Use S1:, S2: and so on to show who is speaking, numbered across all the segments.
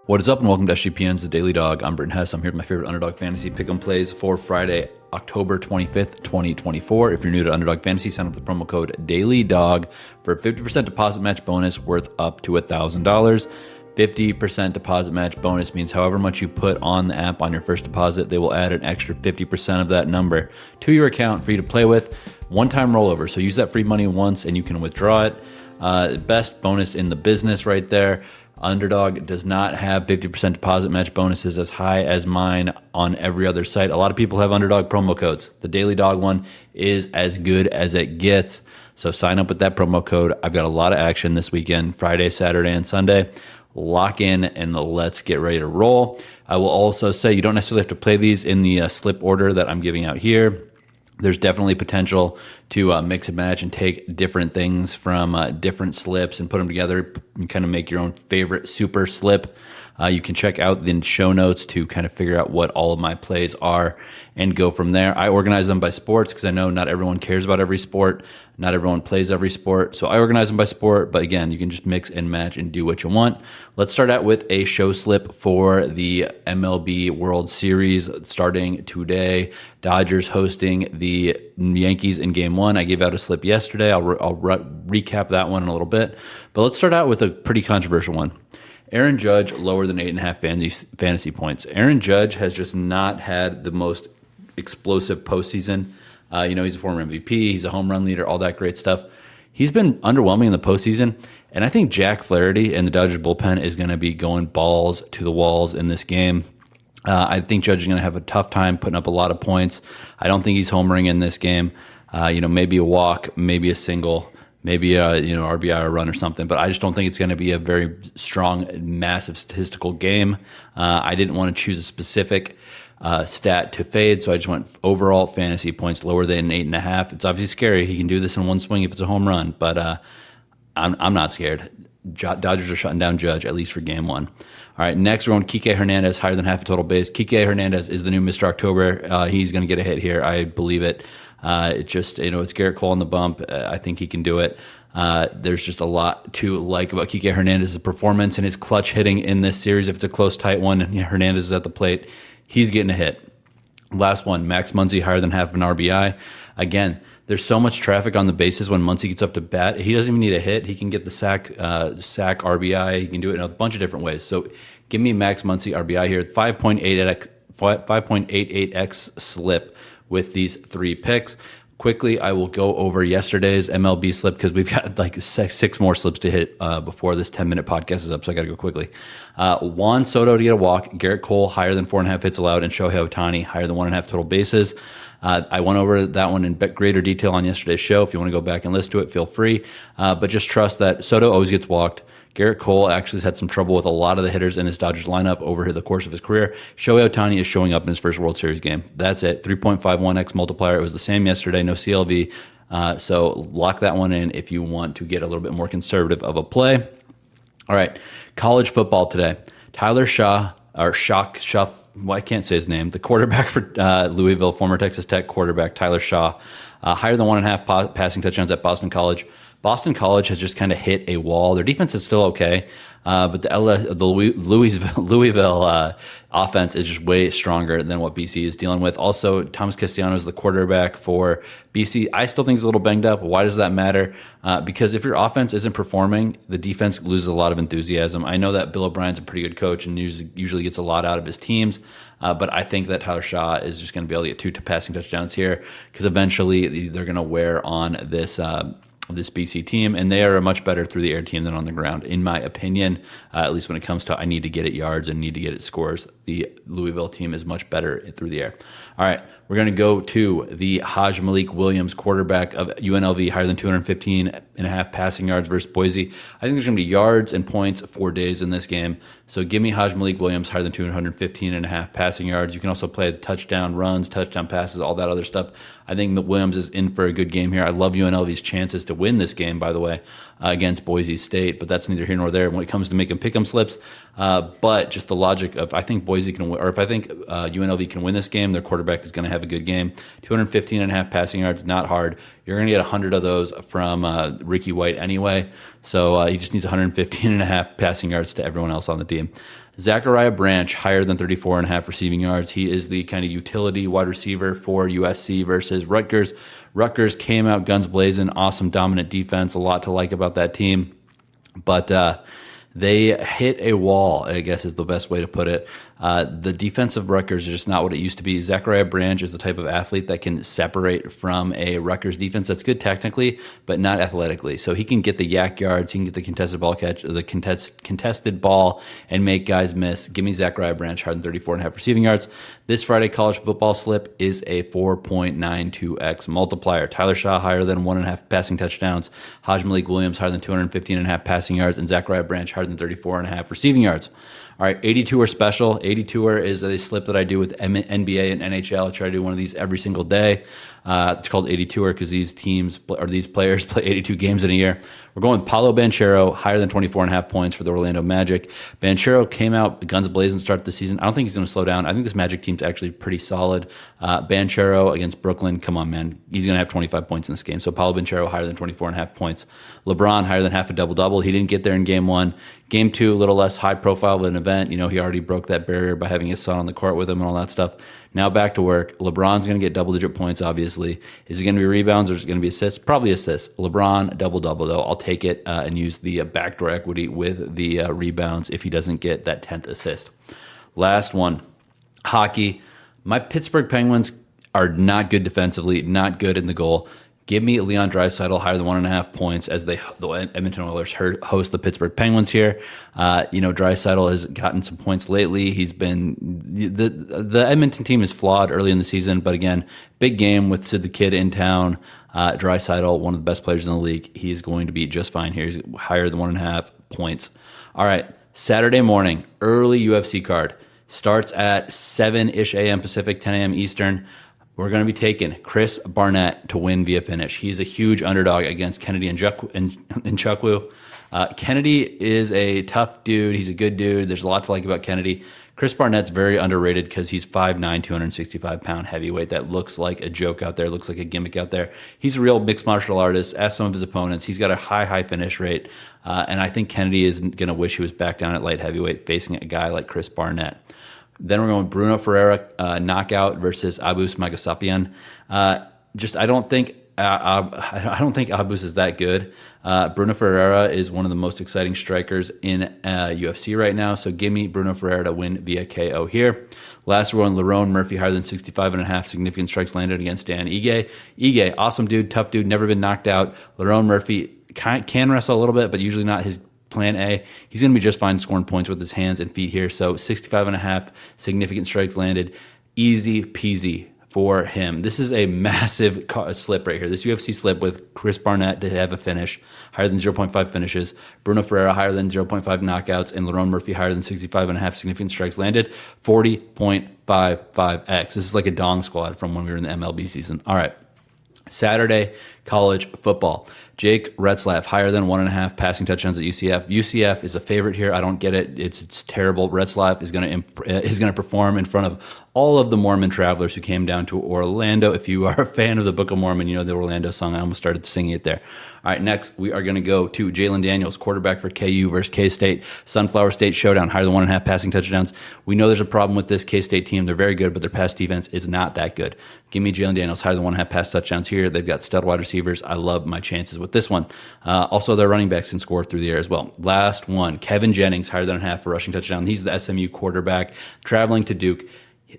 S1: What is up, and welcome to SGPN's The Daily Dog. I'm Brent Hess. I'm here with my favorite Underdog Fantasy Pick'em plays for Friday, October 25th, 2024. If you're new to Underdog Fantasy, sign up with the promo code DailyDog for a 50% deposit match bonus worth up to $1,000. 50% deposit match bonus means however much you put on the app on your first deposit, they will add an extra 50% of that number to your account for you to play with. One-time rollover, so use that free money once and you can withdraw it. Best bonus in the business right there. Underdog does not have 50% deposit match bonuses as high as mine on every other site. A lot of people have Underdog promo codes. The Daily Dog one is as good as it gets. So sign up with that promo code. I've got a lot of action this weekend, Friday, Saturday, and Sunday. Lock in and let's get ready to roll. I will also say you don't necessarily have to play these in the slip order that I'm giving out here. There's definitely potential to mix and match and take different things from different slips and put them together and kind of make your own favorite super slip. You can check out the show notes to kind of figure out what all of my plays are and go from there. I organize them by sports because I know not everyone cares about every sport. Not everyone plays every sport. So I organize them by sport. But again, you can just mix and match and do what you want. Let's start out with a show slip for the MLB World Series starting today. Dodgers hosting the Yankees in Game 1. I gave out a slip yesterday. I'll recap that one in a little bit. But let's start out with a pretty controversial one. Aaron Judge lower than 8.5 fantasy points. Aaron Judge has just not had the most explosive postseason. He's a former MVP. He's a home run leader, all that great stuff. He's been underwhelming in the postseason, and I think Jack Flaherty and the Dodgers bullpen is going to be going balls to the walls in this game. I think Judge is going to have a tough time putting up a lot of points. I don't think he's homering in this game. Maybe a walk, maybe a single, maybe a RBI or run or something, but I just don't think it's going to be a very strong, massive statistical game. I didn't want to choose a specific stat to fade, so I just went overall fantasy points lower than 8.5. It's obviously scary. He can do this in one swing if it's a home run, but I'm not scared. Dodgers are shutting down Judge, at least for Game 1. All right, next we're on Kike Hernandez, higher than half a total base. Kike Hernandez is the new Mr. October. He's going to get a hit here. I believe it. It's Gerrit Cole on the bump. I think he can do it. There's just a lot to like about Kike Hernandez's performance and his clutch hitting in this series. If it's a close, tight one, and Hernandez is at the plate, he's getting a hit. Last one, Max Muncy, higher than half an RBI. Again, there's so much traffic on the bases when Muncy gets up to bat. He doesn't even need a hit. He can get the sack RBI. He can do it in a bunch of different ways. So give me Max Muncy RBI here. 5.88x slip with these three picks. Quickly, I will go over yesterday's MLB slip because we've got like six more slips to hit before this 10-minute podcast is up, so I got to go quickly. Juan Soto to get a walk, Gerrit Cole higher than 4.5 hits allowed, and Shohei Ohtani higher than 1.5 total bases. I went over that one in greater detail on yesterday's show. If you want to go back and listen to it, feel free. But just trust that Soto always gets walked. Gerrit Cole actually has had some trouble with a lot of the hitters in his Dodgers lineup over the course of his career. Shohei Ohtani is showing up in his first World Series game. That's it. 3.51x multiplier. It was the same yesterday. No CLV. So lock that one in if you want to get a little bit more conservative of a play. All right. College football today. Tyler Shough, well, I can't say his name. The quarterback for Louisville, former Texas Tech quarterback, Tyler Shough, higher than 1.5 passing touchdowns at Boston College. Boston College has just kind of hit a wall. Their defense is still okay, but the Louisville offense is just way stronger than what BC is dealing with. Also, Thomas Castellanos is the quarterback for BC. I still think he's a little banged up. Why does that matter? Because if your offense isn't performing, the defense loses a lot of enthusiasm. I know that Bill O'Brien's a pretty good coach and usually gets a lot out of his teams, but I think that Tyler Shough is just going to be able to get two passing touchdowns here because eventually they're going to wear on this BC team, and they are a much better through the air team than on the ground, in my opinion, at least when it comes to I need to get it yards and need to get it scores. The Louisville team is much better through the air. All right, we're going to go to the Hajj-Malik Williams, quarterback of UNLV, higher than 215.5 passing yards versus Boise. I think there's going to be yards and points 4 days in this game. So give me Hajj-Malik Williams, higher than 215.5 passing yards. You can also play the touchdown runs, touchdown passes, all that other stuff. I think that Williams is in for a good game here. I love UNLV's chances to win this game, by the way. against Boise State, but that's neither here nor there when it comes to making pick'em slips. But just the logic of, I think Boise can win, or if I think UNLV can win this game, their quarterback is going to have a good game. 215.5 passing yards, not hard. You're going to get 100 of those from Ricky White anyway, so he just needs 115.5 passing yards to everyone else on the team. Zachariah Branch, higher than 34.5 receiving yards. He is the kind of utility wide receiver for USC versus Rutgers. Rutgers came out guns blazing, awesome dominant defense, a lot to like about that team. But they hit a wall, I guess is the best way to put it. The defense of Rutgers is just not what it used to be. Zachariah Branch is the type of athlete that can separate from a Rutgers defense that's good technically, but not athletically. So he can get the yak yards, he can get the contested ball catch, the contested ball, and make guys miss. Give me Zachariah Branch, higher than 34.5 receiving yards. This Friday college football slip is a 4.92x multiplier. Tyler Shough, higher than 1.5 passing touchdowns. Hajj-Malik Williams, higher than 215.5 passing yards. And Zachariah Branch, higher than 34.5 receiving yards. All right, 82er special. 82er is a slip that I do with NBA and NHL. I try to do one of these every single day. It's called 82er because these players play 82 games in a year. We're going with Paolo Banchero, higher than 24.5 points for the Orlando Magic. Banchero came out guns blazing to start the season. I don't think he's going to slow down. I think this Magic team's actually pretty solid. Banchero against Brooklyn, come on, man. He's going to have 25 points in this game. So Paolo Banchero, higher than 24.5 points. LeBron, higher than half a double-double. He didn't get there in game one. Game two, a little less high profile of an event. You know, he already broke that barrier by having his son on the court with him and all that stuff. Now back to work. LeBron's going to get double-digit points, obviously. Is it going to be rebounds or is it going to be assists? Probably assists. LeBron, double-double, though. I'll take it and use the backdoor equity with the rebounds if he doesn't get that 10th assist. Last one, hockey. My Pittsburgh Penguins are not good defensively, not good in the goal. Give me Leon Draisaitl, higher than 1.5 points as the Edmonton Oilers host the Pittsburgh Penguins here. Draisaitl has gotten some points lately. He's been the Edmonton team is flawed early in the season, but again, big game with Sid the Kid in town. Draisaitl, one of the best players in the league. He's going to be just fine here. He's higher than 1.5 points. All right, Saturday morning, early UFC card starts at 7-ish a.m. Pacific, 10 a.m. Eastern. We're going to be taking Chris Barnett to win via finish. He's a huge underdog against Kennedy and Nzechukwu. Kennedy is a tough dude. He's a good dude. There's a lot to like about Kennedy. Chris Barnett's very underrated because he's 5'9", 265-pound heavyweight. That looks like a joke out there, looks like a gimmick out there. He's a real mixed martial artist. Ask some of his opponents. He's got a high finish rate. And I think Kennedy is going to wish he was back down at light heavyweight facing a guy like Chris Barnett. Then we're going Brunno Ferreira knockout versus Abus Magasapian. I don't think Abus is that good. Brunno Ferreira is one of the most exciting strikers in UFC right now. So give me Brunno Ferreira to win via KO here. Last we're on Lerone Murphy, higher than 65.5 significant strikes landed against Dan Ige. Ige, awesome dude, tough dude, never been knocked out. Lerone Murphy can wrestle a little bit, but usually not his plan A. He's going to be just fine scoring points with his hands and feet here. So 65.5 significant strikes landed. Easy peasy for him. This is a massive slip right here. This UFC slip with Chris Barnett to have a finish, higher than 0.5 finishes. Brunno Ferreira higher than 0.5 knockouts. And Lerone Murphy higher than 65.5 significant strikes landed. 40.55x. This is like a dong squad from when we were in the MLB season. All right. Saturday, college football. Jake Retzlaff, higher than 1.5 passing touchdowns at UCF. UCF is a favorite here. I don't get it. It's terrible. Retzlaff is going to perform in front of all of the Mormon travelers who came down to Orlando. If you are a fan of the Book of Mormon, you know the Orlando song. I almost started singing it there. All right, next we are going to go to Jalen Daniels, quarterback for KU versus K-State. Sunflower State showdown, higher than 1.5 passing touchdowns. We know there's a problem with this K-State team. They're very good, but their pass defense is not that good. Give me Jalen Daniels, higher than 1.5 pass touchdowns here. They've got stud wide receivers. I love my chances with this one. Also, their running backs can score through the air as well. Last one, Kevin Jennings, higher than 1.5 for rushing touchdown. He's the SMU quarterback traveling to Duke.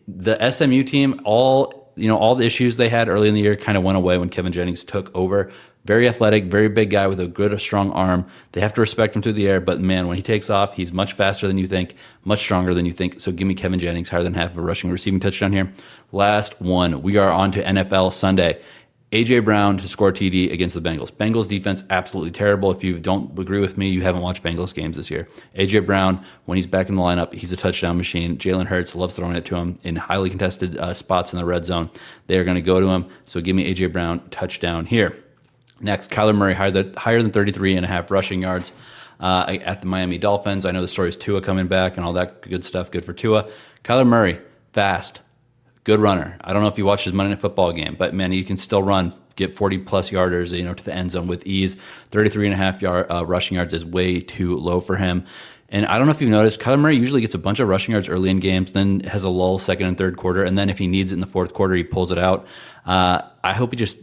S1: The SMU team, all the issues they had early in the year kind of went away when Kevin Jennings took over. Very athletic, very big guy with a good, strong arm. They have to respect him through the air, but man, when he takes off, he's much faster than you think, much stronger than you think. So give me Kevin Jennings, higher than half of a rushing and receiving touchdown here. Last one, we are on to NFL Sunday. A.J. Brown to score TD against the Bengals. Bengals defense, absolutely terrible. If you don't agree with me, you haven't watched Bengals games this year. A.J. Brown, when he's back in the lineup, he's a touchdown machine. Jalen Hurts loves throwing it to him in highly contested spots in the red zone. They are going to go to him. So give me A.J. Brown touchdown here. Next, Kyler Murray, higher than 33.5 rushing yards at the Miami Dolphins. I know the story is Tua coming back and all that good stuff. Good for Tua. Kyler Murray, fast, good runner. I don't know if you watched his Monday Night Football game, but man, he can still run, get 40-plus yarders, to the end zone with ease. 33.5 rushing yards is way too low for him. And I don't know if you've noticed, Kyler Murray usually gets a bunch of rushing yards early in games, then has a lull second and third quarter, and then if he needs it in the fourth quarter, he pulls it out. I hope he just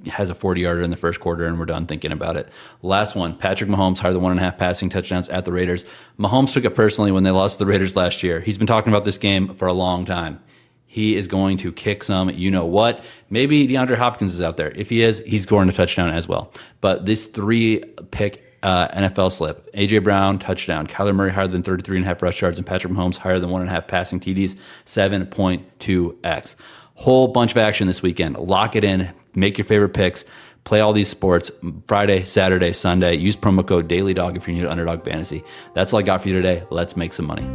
S1: has a 40-yarder in the first quarter, and we're done thinking about it. Last one, Patrick Mahomes, higher than 1.5 passing touchdowns at the Raiders. Mahomes took it personally when they lost to the Raiders last year. He's been talking about this game for a long time. He is going to kick some, what? Maybe DeAndre Hopkins is out there. If he is, he's scoring a touchdown as well. But this 3-pick NFL slip, A.J. Brown, touchdown. Kyler Murray, higher than 33.5 rush yards, and Patrick Mahomes, higher than 1.5 passing TDs, 7.2x. Whole bunch of action this weekend. Lock it in. Make your favorite picks. Play all these sports Friday, Saturday, Sunday. Use promo code DailyDog if you're new to Underdog Fantasy. That's all I got for you today. Let's make some money.